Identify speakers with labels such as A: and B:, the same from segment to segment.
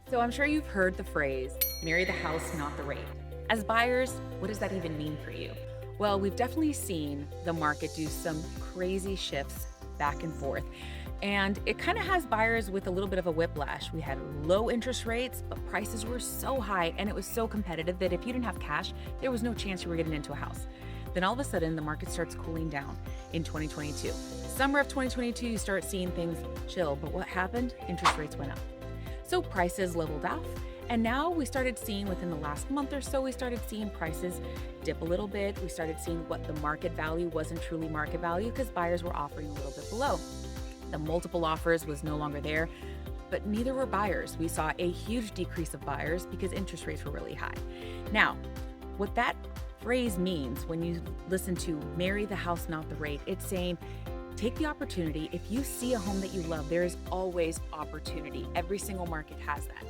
A: So I'm sure you've heard the phrase, marry the house, not the rate. As buyers, what does that even mean for you? Well, we've definitely seen the market do some crazy shifts back and forth. And it kind of has buyers with a little bit of a whiplash. We had low interest rates, but prices were so high and it was so competitive that if you didn't have cash, there was no chance you were getting into a house. Then all of a sudden, the market starts cooling down in 2022. Summer of 2022, you start seeing things chill. But what happened? Interest rates went up. So prices leveled off. And now we started seeing within the last month or so, we started seeing prices dip a little bit. We started seeing what the market value wasn't truly market value because buyers were offering a little bit below. The multiple offers was no longer there, but neither were buyers. We saw a huge decrease of buyers because interest rates were really high. Now, what that phrase means when you listen to marry the house, not the rate, it's saying take the opportunity. If you see a home that you love, there is always opportunity. Every single market has that.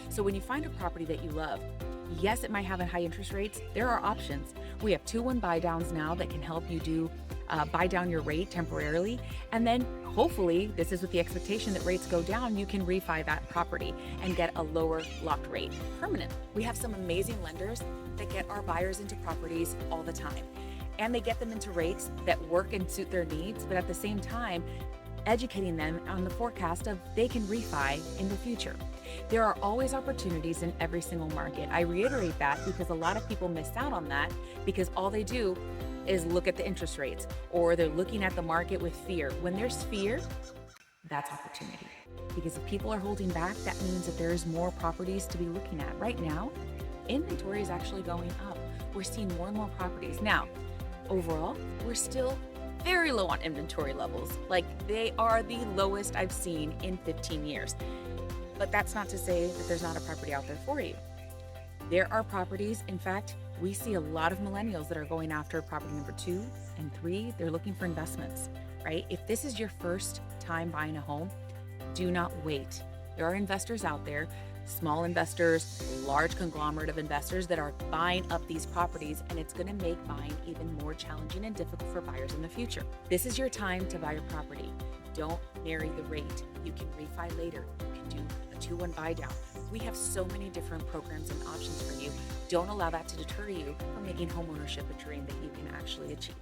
A: So when you find a property that you love, yes, it might have a high interest rates. There are options. We have 2-1 buy downs now that can help you do buy down your rate temporarily. And then hopefully, this is with the expectation that rates go down, you can refi that property and get a lower locked rate permanent. We have some amazing lenders that get our buyers into properties all the time. And they get them into rates that work and suit their needs, but at the same time, educating them on the forecast of they can refi in the future. There are always opportunities in every single market. I reiterate that because a lot of people miss out on that because all they do is look at the interest rates or they're looking at the market with fear. When there's fear, that's opportunity. Because if people are holding back, that means that there's more properties to be looking at. Right now, inventory is actually going up. We're seeing more and more properties. Now, overall, we're still very low on inventory levels. Like they are the lowest I've seen in 15 years. But that's not to say that there's not a property out there for you. There are properties, in fact, we see a lot of millennials that are going after property number 2 and 3. They're looking for investments, right? If this is your first time buying a home, do not wait. There are investors out there, small investors, large conglomerate of investors that are buying up these properties, and it's going to make buying even more challenging and difficult for buyers in the future. This is your time to buy your property. Don't marry the rate. You can refi later. You can do a 2-1 buy down. We have so many different programs and options for you. Don't allow that to deter you from making homeownership a dream that you can actually achieve.